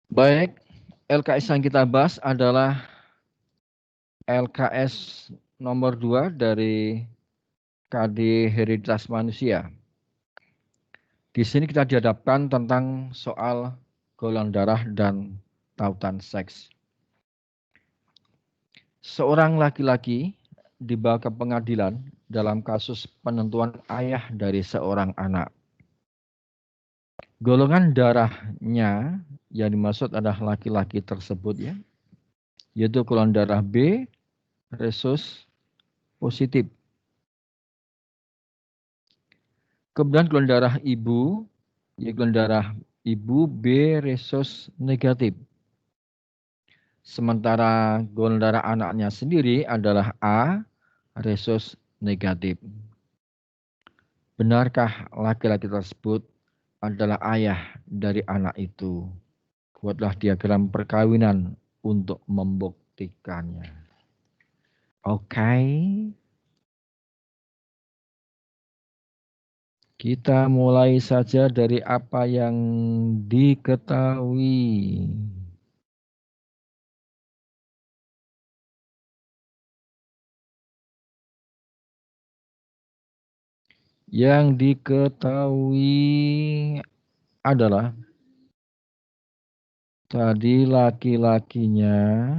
Baik, LKS yang kita bahas adalah LKS nomor 2 dari KD Hereditas Manusia. Di sini kita dihadapkan tentang soal golongan darah dan tautan seks. Seorang laki-laki dibawa ke pengadilan dalam kasus penentuan ayah dari seorang anak. Golongan darahnya yang dimaksud adalah laki-laki tersebut ya, yaitu golongan darah B resus positif. Kemudian golongan darah ibu, yaitu golongan darah ibu B resus negatif. Sementara golongan darah anaknya sendiri adalah A resus negatif. Benarkah laki-laki tersebut adalah ayah dari anak itu? Buatlah diagram perkawinan untuk membuktikannya. Oke. Kita mulai saja dari apa yang diketahui. Yang diketahui adalah tadi laki-lakinya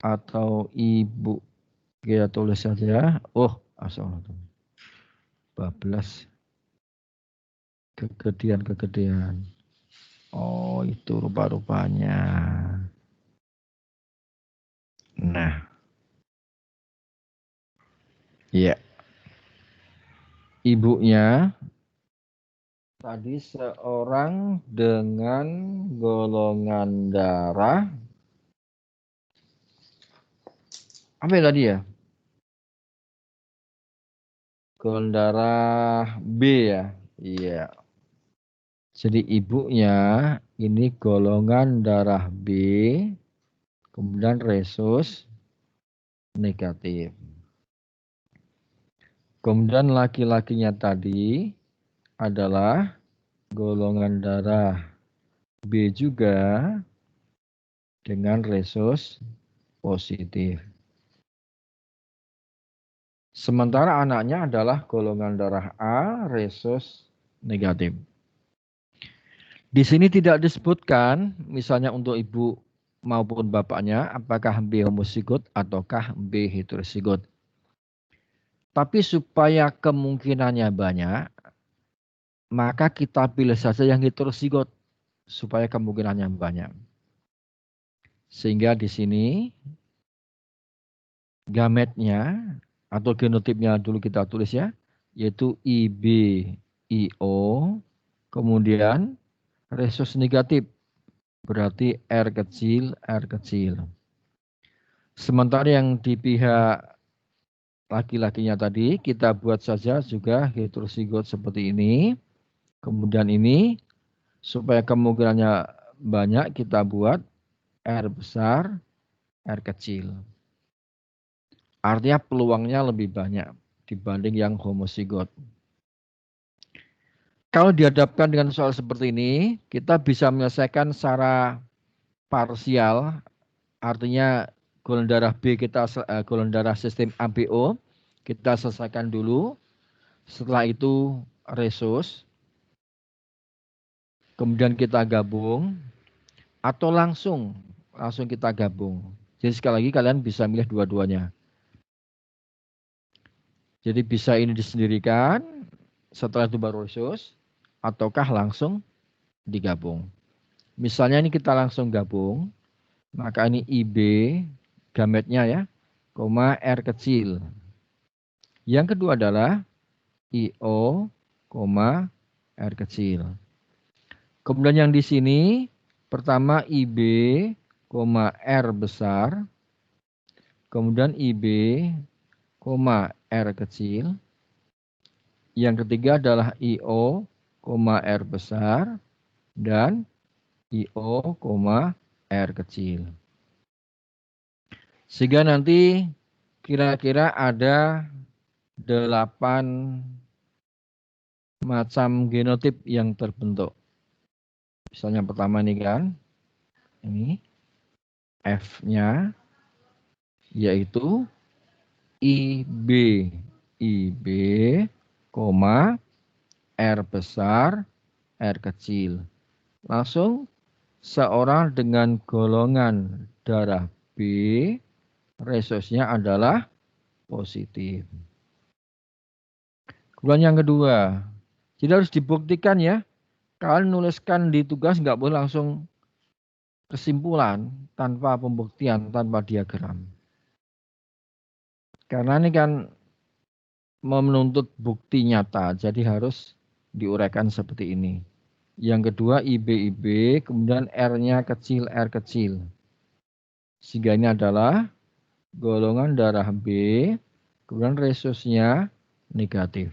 atau ibu. Kita tulis saja. Oh, asal bablas. Kegedean. Oh, itu rupa-rupanya. Nah, ya. Ibunya tadi seorang dengan golongan darah apa ya tadi ya? Golongan darah B ya. Iya. Jadi ibunya ini golongan darah B, kemudian resus negatif. Kemudian laki-lakinya tadi adalah golongan darah B juga dengan resus positif. Sementara anaknya adalah golongan darah A resus negatif. Di sini tidak disebutkan misalnya untuk ibu maupun bapaknya apakah B homozigot ataukah B heterozigot. Tapi supaya kemungkinannya banyak, maka kita pilih saja yang heterozigot supaya kemungkinannya banyak. Sehingga di sini gametnya atau genotipnya dulu kita tulis ya, yaitu IBIO, kemudian resus negatif, berarti R kecil. Sementara yang di pihak laki-lakinya tadi, kita buat saja juga heterozigot seperti ini. Kemudian ini, supaya kemungkinannya banyak, kita buat R besar, R kecil. Artinya peluangnya lebih banyak dibanding yang homozigot. Kalau dihadapkan dengan soal seperti ini, kita bisa menyelesaikan secara parsial, artinya golongan darah B kita, golongan darah sistem ABO, kita selesaikan dulu. Setelah itu resus, kemudian kita gabung, atau langsung kita gabung. Jadi sekali lagi kalian bisa milih dua-duanya. Jadi bisa ini disendirikan, setelah itu baru resus, ataukah langsung digabung. Misalnya ini kita langsung gabung, maka ini IB gametnya ya, koma R kecil. Yang kedua adalah IO, koma R kecil. Kemudian yang di sini pertama IB, koma R besar, kemudian IB, koma R kecil. Yang ketiga adalah IO, koma R besar, dan IO, R kecil. Sehingga nanti kira-kira ada 8 macam genotip yang terbentuk. Misalnya pertama ini kan, ini F-nya yaitu IB, IB, koma, R besar, R kecil. Langsung seorang dengan golongan darah B, resosnya adalah positif. Kemudian yang kedua, jadi harus dibuktikan ya. Kalian nuliskan di tugas nggak boleh langsung kesimpulan tanpa pembuktian, tanpa diagram. Karena ini kan menuntut bukti nyata, jadi harus diuraikan seperti ini. Yang kedua IB, kemudian R-nya kecil, R kecil. Sehingga ini adalah golongan darah B, kemudian resosnya negatif.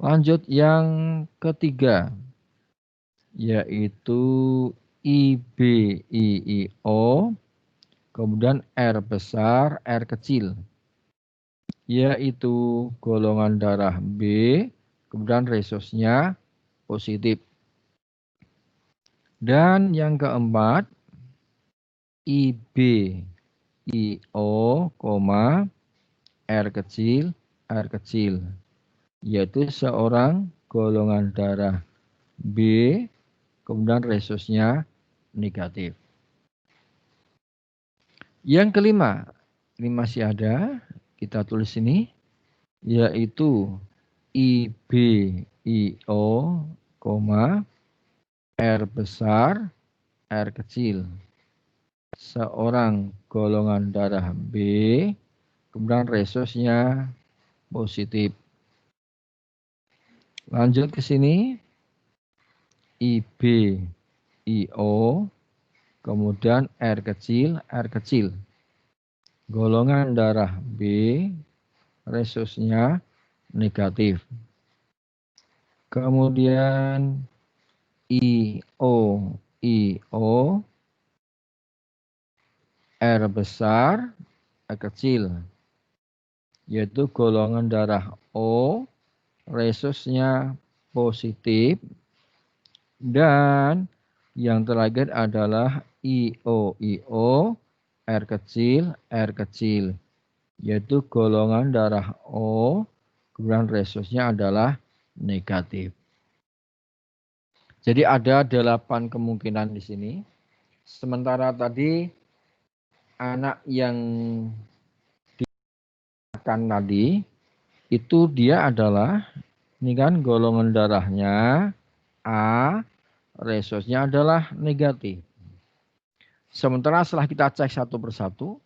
Lanjut yang ketiga, yaitu IBIIO, kemudian R besar, R kecil, yaitu golongan darah B, kemudian resosnya positif. Dan yang keempat, IBIO, R kecil, yaitu seorang golongan darah B, kemudian resosnya negatif. Yang kelima, ini masih ada, kita tulis ini, yaitu IBIO, R besar, R kecil, seorang golongan darah B, kemudian resosnya positif. Lanjut ke sini, IBIO, kemudian R kecil, golongan darah B, resosnya negatif. Kemudian IO, R besar, R kecil, yaitu golongan darah O, resosnya positif. Dan yang terakhir adalah IO, R kecil, yaitu golongan darah O, kemudian resosnya adalah negatif. Jadi ada 8 kemungkinan di sini. Sementara tadi anak yang diakan tadi itu dia adalah ini kan golongan darahnya A, resosnya adalah negatif. Sementara setelah kita cek satu persatu,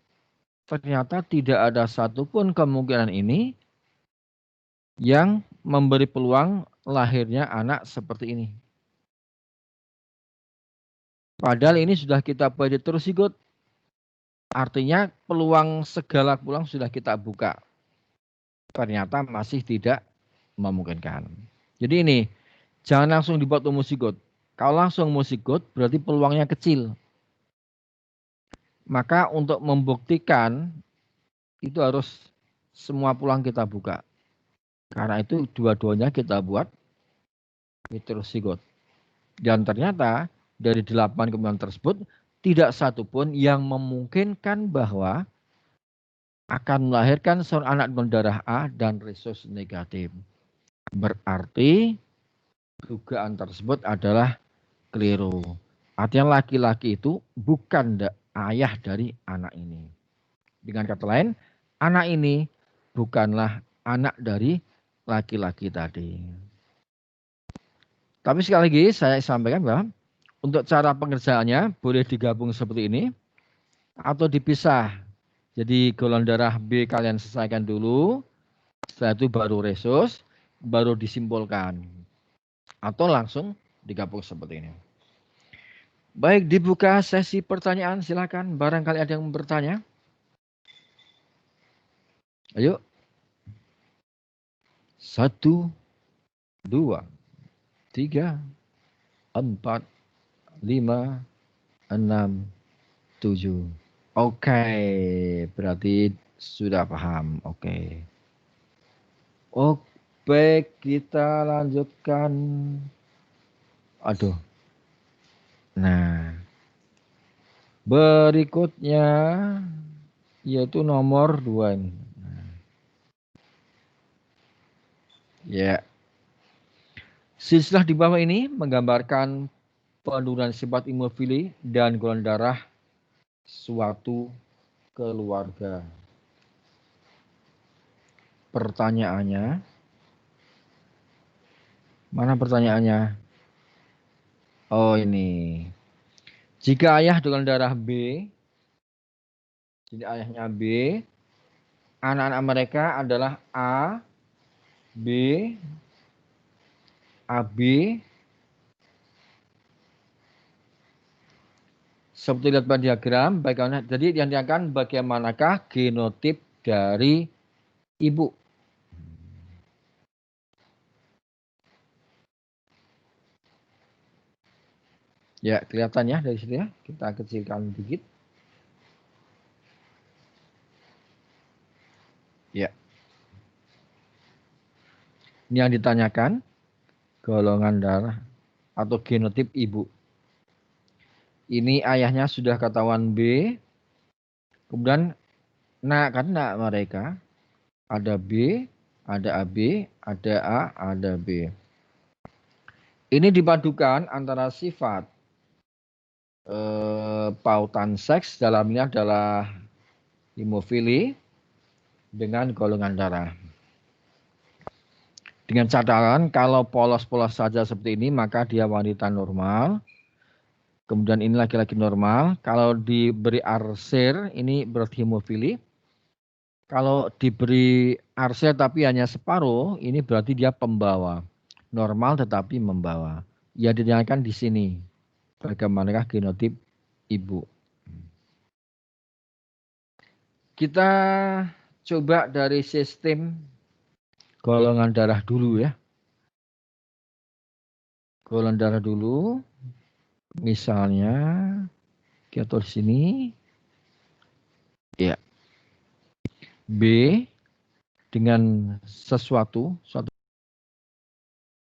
ternyata tidak ada satupun kemungkinan ini yang memberi peluang lahirnya anak seperti ini. Padahal ini sudah kita buat heterozigot. Artinya peluang segala peluang sudah kita buka. Ternyata masih tidak memungkinkan. Jadi ini, jangan langsung dibuat homozigot. Kalau langsung homozigot berarti peluangnya kecil. Maka untuk membuktikan itu harus semua peluang kita buka. Karena itu dua-duanya kita buat heterozigot. Dan ternyata dari 8 kemungkinan tersebut tidak satupun yang memungkinkan bahwa akan melahirkan seorang anak berdarah A dan resus negatif. Berarti dugaan tersebut adalah keliru. Artinya laki-laki itu bukan ayah dari anak ini. Dengan kata lain, anak ini bukanlah anak dari laki-laki tadi. Tapi sekali lagi saya sampaikan bahwa untuk cara pengerjaannya boleh digabung seperti ini atau dipisah. Jadi golongan darah B kalian selesaikan dulu, setelah itu baru resus, baru disimpulkan. Atau langsung digabung seperti ini. Baik, dibuka sesi pertanyaan, silakan. Barangkali ada yang bertanya. Ayo. 1, 2, 3, 4, 5, 6, 7. Oke, berarti sudah paham. Oke. Baik, kita lanjutkan. Aduh. Nah, berikutnya yaitu nomor 2 ini. Ya. Silsilah di bawah ini menggambarkan penurunan sifat hemofili dan golongan darah suatu keluarga. Pertanyaannya, mana pertanyaannya? Oh ini. Jika ayah golongan darah B, jadi ayahnya B, anak-anak mereka adalah A, B, AB, seperti lihat pada diagram, bagaimana? Jadi yang ditanyakan bagaimanakah genotip dari ibu? Ya, kelihatan ya dari sini ya. Kita kecilkan dikit. Ya. Ini yang ditanyakan golongan darah atau genotip ibu. Ini ayahnya sudah ketahuan B. Kemudian nak mereka ada B, ada AB, ada A, ada B. Ini dipadukan antara sifat pautan seks, dalamnya adalah hemofili dengan golongan darah. Dengan catatan kalau polos-polos saja seperti ini maka dia wanita normal. Kemudian ini laki-laki normal. Kalau diberi arsir ini berarti hemofili. Kalau diberi arsir tapi hanya separuh ini berarti dia pembawa. Normal tetapi membawa. Ya ditanyakan di sini. Bagaimanakah genotip ibu? Kita coba dari sistem golongan darah dulu ya. Golongan darah dulu. Misalnya kita di sini. Ya. B dengan suatu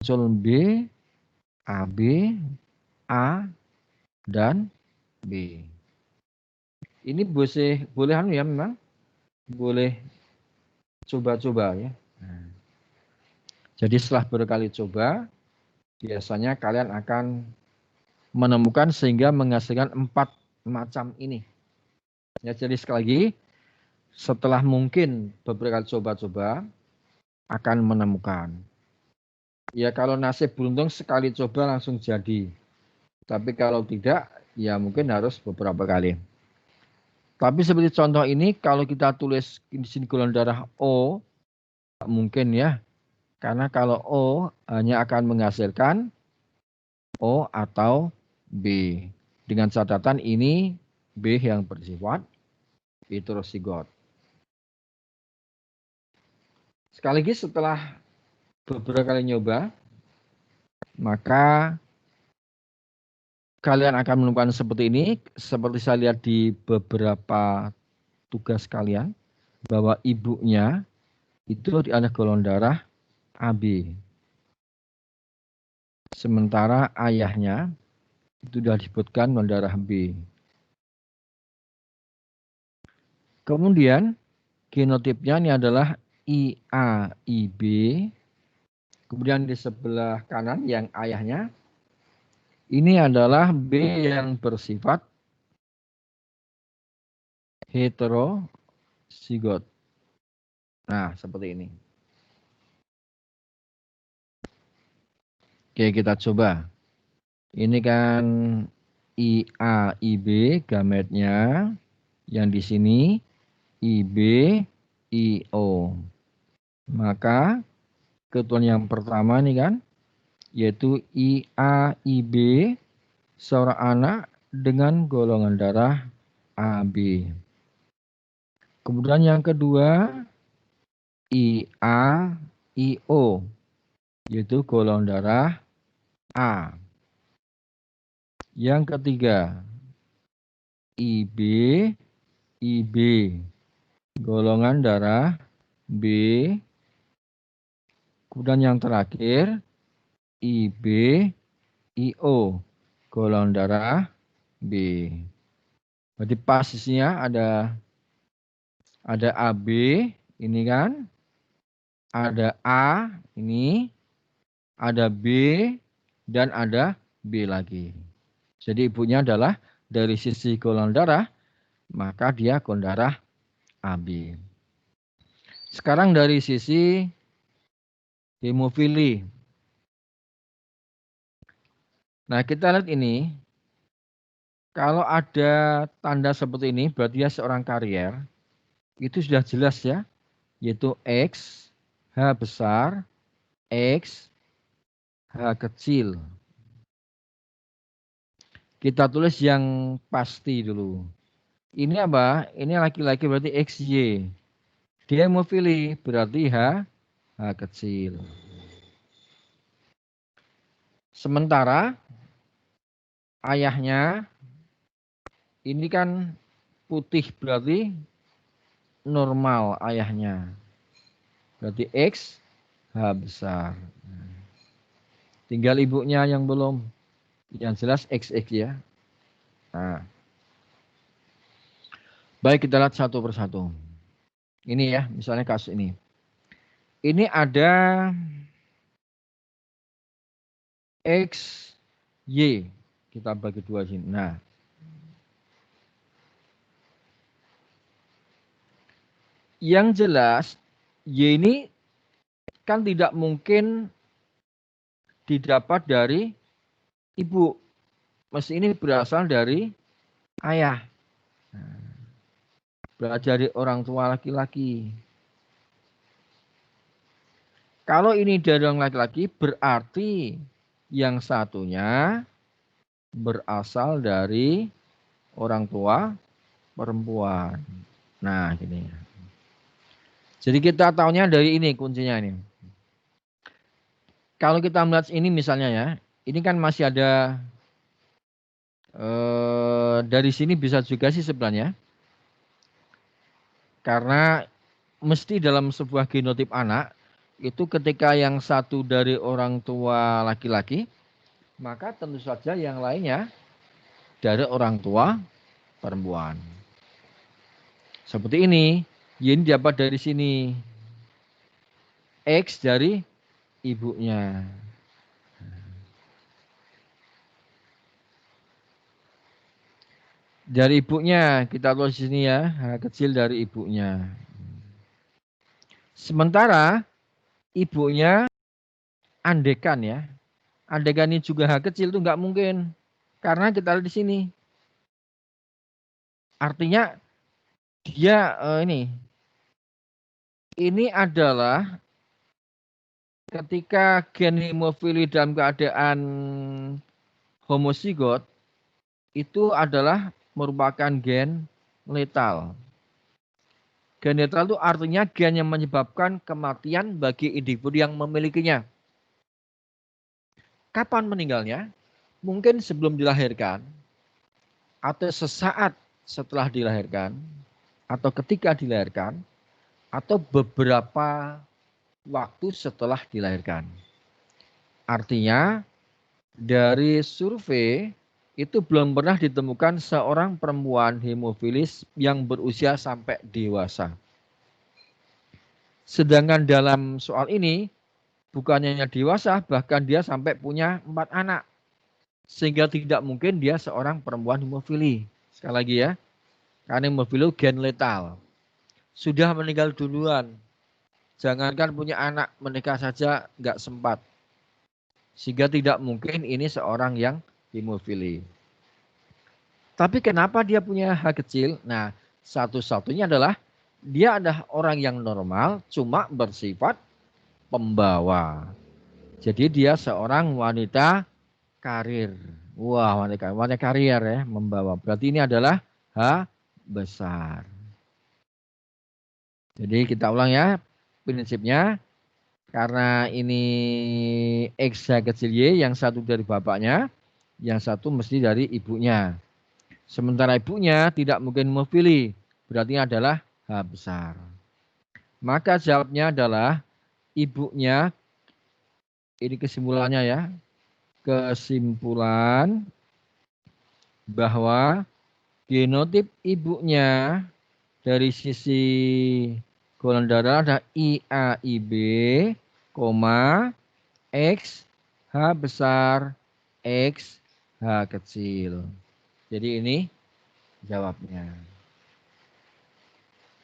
muncul B, AB, A, dan B. Ini boleh ya memang. Boleh coba-coba ya. Nah, jadi setelah berkali coba, biasanya kalian akan menemukan sehingga menghasilkan 4 macam ini. Ya, jadi sekali lagi, setelah mungkin beberapa kali coba-coba, akan menemukan. Ya kalau nasib beruntung sekali coba langsung jadi. Tapi kalau tidak, ya mungkin harus beberapa kali. Tapi seperti contoh ini, kalau kita tulis di sini golongan darah O, mungkin ya. Karena kalau O hanya akan menghasilkan O atau B. Dengan catatan ini B yang bersifat heterozigot. Sekali lagi setelah beberapa kali nyoba, maka kalian akan menemukan seperti ini. Seperti saya lihat di beberapa tugas kalian, bahwa ibunya itu ada golongan darah AB. Sementara ayahnya itu sudah disebutkan golongan darah B. Kemudian genotipnya ini adalah IAIB. Kemudian di sebelah kanan yang ayahnya ini adalah B yang bersifat heterozigot. Nah, seperti ini. Oke, kita coba. Ini kan IAIB gametnya, yang di sini IB IO. Maka keturunan yang pertama ini kan yaitu IAIB seorang anak dengan golongan darah AB. Kemudian yang kedua IAIO yaitu golongan darah A. Yang ketiga IB IB golongan darah B. Kemudian yang terakhir IB IO golongan darah B. Berarti posisinya ada AB ini kan, ada A ini, ada B dan ada B lagi. Jadi ibunya adalah dari sisi golongan darah, maka dia golongan darah AB. Sekarang dari sisi hemofili. Nah, kita lihat ini. Kalau ada tanda seperti ini, berarti dia seorang karier. Itu sudah jelas ya, yaitu X, H besar, X, H kecil. Kita tulis yang pasti dulu. Ini apa? Ini laki-laki berarti XY. Dia hemofili berarti H kecil. Sementara ayahnya ini kan putih berarti normal ayahnya. Berarti X, H besar. Tinggal ibunya yang belum. Yang jelas XX ya. Nah. Baik, kita lihat satu persatu. Ini ya, misalnya kasus ini. Ini ada X, Y. Kita bagi dua sini. Nah. Yang jelas, Y ini kan tidak mungkin didapat dari ibu. Mesti ini berasal dari ayah. Berasal dari orang tua laki-laki. Kalau ini dari orang laki-laki, berarti yang satunya berasal dari orang tua perempuan. Nah, gini. Jadi kita tahunya dari ini kuncinya ini. Kalau kita melihat ini misalnya ya, ini kan masih ada dari sini bisa juga sih sebenarnya. Karena mesti dalam sebuah genotip anak itu ketika yang satu dari orang tua laki-laki, maka tentu saja yang lainnya dari orang tua perempuan. Seperti ini, Y dapat dari sini, X dari ibunya. Dari ibunya, kita tulis di sini ya, H kecil dari ibunya. Sementara ibunya andekan ya, andekan ini juga H kecil itu nggak mungkin, karena kita lihat di sini. Artinya dia ini adalah ketika gen hemofili dalam keadaan homozigot itu adalah merupakan gen letal. Gen letal itu artinya gen yang menyebabkan kematian bagi individu yang memilikinya. Kapan meninggalnya? Mungkin sebelum dilahirkan, atau sesaat setelah dilahirkan, atau ketika dilahirkan, atau beberapa waktu setelah dilahirkan. Artinya dari survei itu belum pernah ditemukan seorang perempuan hemofilis yang berusia sampai dewasa. Sedangkan dalam soal ini bukannya dewasa, bahkan dia sampai punya 4 anak. Sehingga tidak mungkin dia seorang perempuan hemofili. Sekali lagi ya, karena hemofili gen letal. Sudah meninggal duluan. Jangankan punya anak, menikah saja nggak sempat. Sehingga tidak mungkin ini seorang yang hemofili. Tapi kenapa dia punya H kecil? Nah, satu-satunya adalah dia adalah orang yang normal, cuma bersifat pembawa. Jadi dia seorang wanita karir. Wah, wanita karir ya, membawa. Berarti ini adalah H besar. Jadi kita ulang ya prinsipnya. Karena ini X kecil Y, yang satu dari bapaknya, yang satu mesti dari ibunya. Sementara ibunya tidak mungkin hemofili, berarti adalah H besar. Maka jawabnya adalah ibunya, ini kesimpulannya ya, kesimpulan bahwa genotip ibunya dari sisi golongan darah ada IAIB, X, H besar, X, H kecil. Jadi ini jawabnya.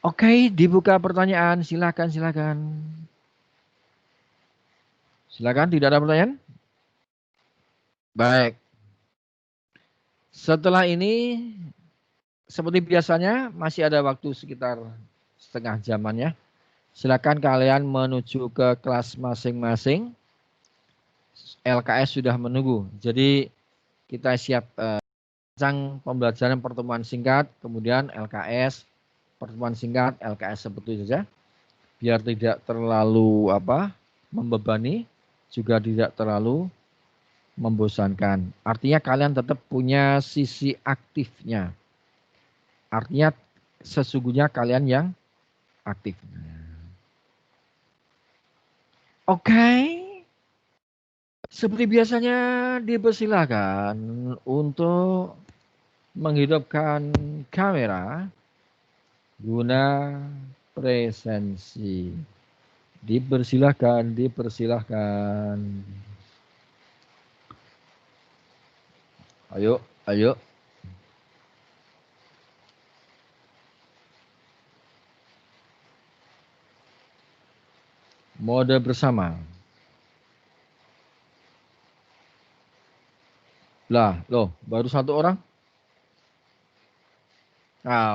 Oke, dibuka pertanyaan. Silakan, silakan. Silakan, tidak ada pertanyaan? Baik. Setelah ini, seperti biasanya, masih ada waktu sekitar setengah jaman ya. Silakan kalian menuju ke kelas masing-masing. LKS sudah menunggu. Jadi kita siap pembelajaran pertemuan singkat, kemudian LKS, pertemuan singkat, LKS seperti itu saja. Biar tidak terlalu membebani, juga tidak terlalu membosankan. Artinya kalian tetap punya sisi aktifnya. Artinya sesungguhnya kalian yang aktif. Oke. Seperti biasanya dipersilakan untuk menghidupkan kamera guna presensi. Dipersilakan, dipersilakan. Ayo, ayo. Mode bersama. Lah, loh, baru satu orang?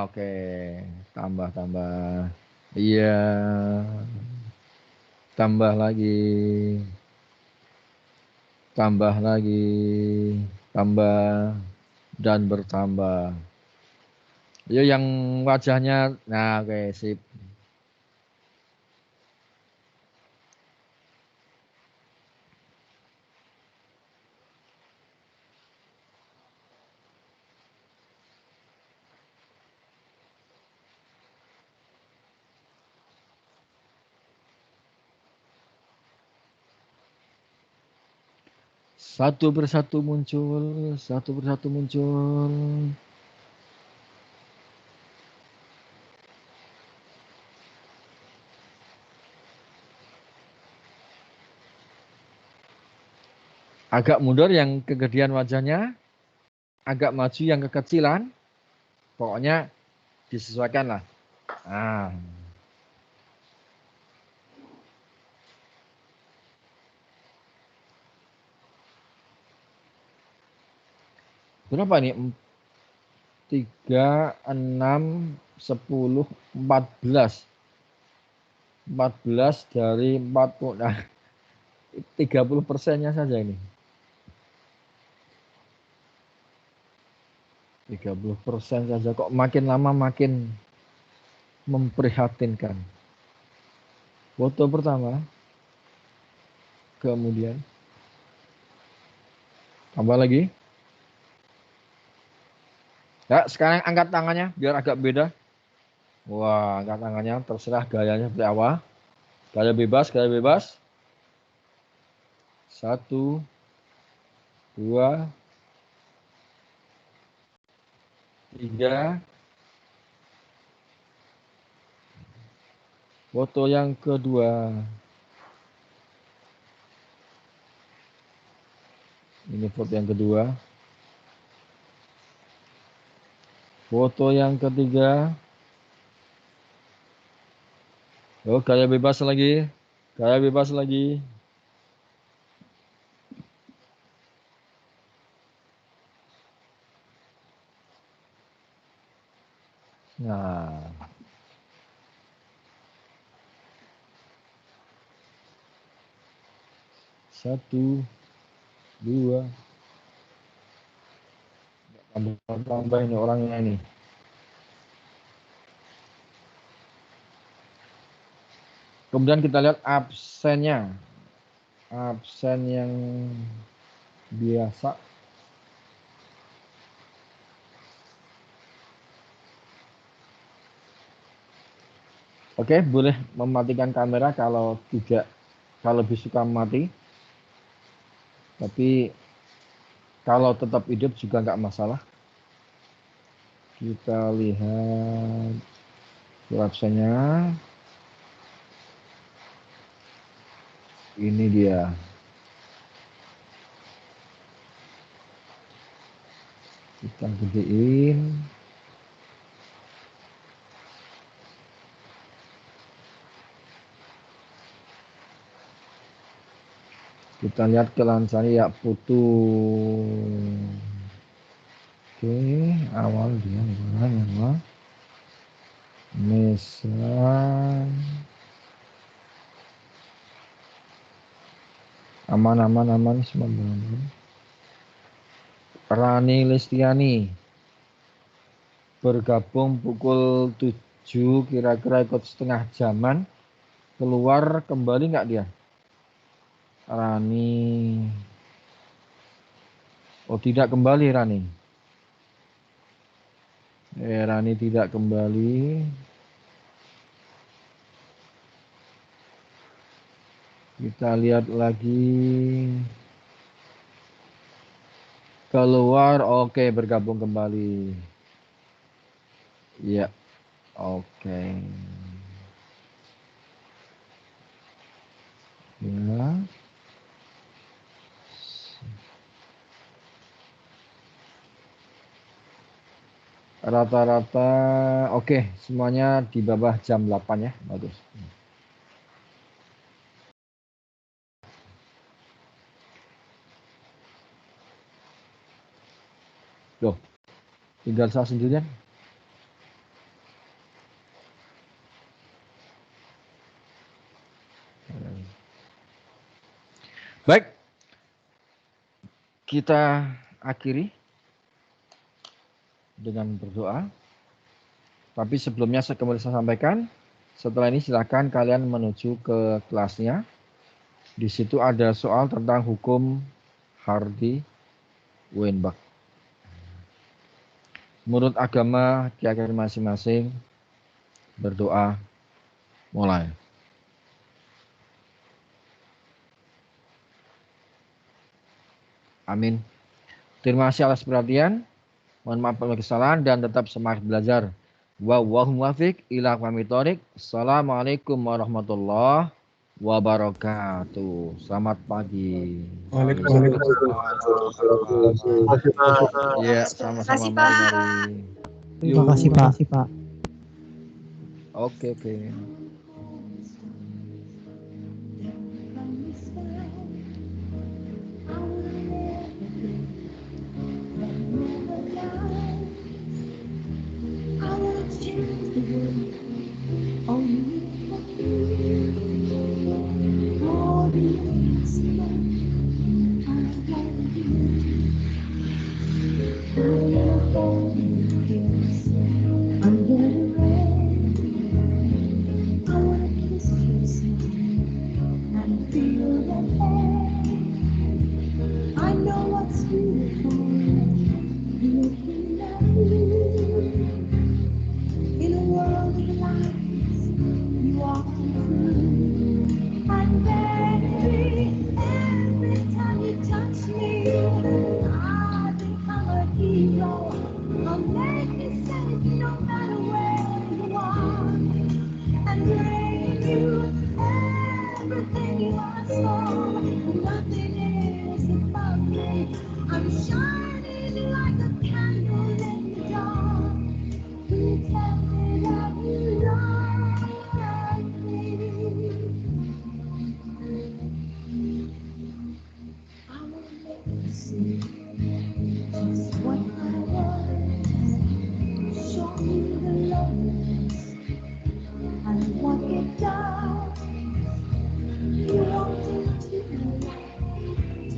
Oke. Tambah, tambah. Iya. Tambah lagi. Tambah lagi. Tambah. Dan bertambah. Ayo yang wajahnya. Nah, oke, sip. Satu persatu muncul, satu persatu muncul. Agak mundur yang kegedean wajahnya, agak maju yang kekecilan. Pokoknya disesuaikan lah. Nah. Berapa nih? 3, 6, 10, 14. 14 dari 40. Nah, 30%-nya saja ini. 30% saja kok makin lama makin memprihatinkan. Foto pertama. Kemudian tambah lagi. Ya, sekarang angkat tangannya biar agak beda. Wah, angkat tangannya terserah gayanya seperti apa. Gaya bebas, gaya bebas. 1, 2, 3. Foto yang kedua. Ini foto yang kedua. Foto yang ketiga. Oh, gaya bebas lagi. Gaya bebas lagi. Nah. Satu, 2. Tambah ini orangnya ini. Kemudian kita lihat absennya. Absen yang biasa. Oke, boleh mematikan kamera kalau tidak, kalau lebih suka mati. Tapi Kalau tetap hidup juga nggak masalah. Kita lihat absennya. Ini dia. Kita gedein. Kita lihat kelancarannya ya putus. Oke, awal dia gimana? Mesra. Aman semua benar. Rani Listiani bergabung pukul 7 kira-kira ikut setengah jaman. Keluar kembali nggak dia? Rani. Oh, tidak kembali Rani. Rani tidak kembali. Kita lihat lagi. Keluar, oke, bergabung kembali. Ya, oke. Ya. Rata-rata oke, semuanya di bawah jam 8 ya, bagus. Loh, tinggal saya sendirian. Baik, kita akhiri dengan berdoa. Tapi sebelumnya kembali saya sampaikan, setelah ini silakan kalian menuju ke kelasnya. Di situ ada soal tentang hukum Hardy-Weinberg. Menurut agama keyakinan masing-masing, berdoa mulai. Amin. Terima kasih atas perhatian. Mohon maaf kalau kesalahan dan tetap semangat belajar. Wallahu muwaffiq ila aqwamit thoriq. Assalamualaikum warahmatullahi wabarakatuh. Selamat pagi. Waalaikumsalam. Ya, sama-sama, mari. Terima kasih Pak. Oke.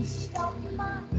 Stop my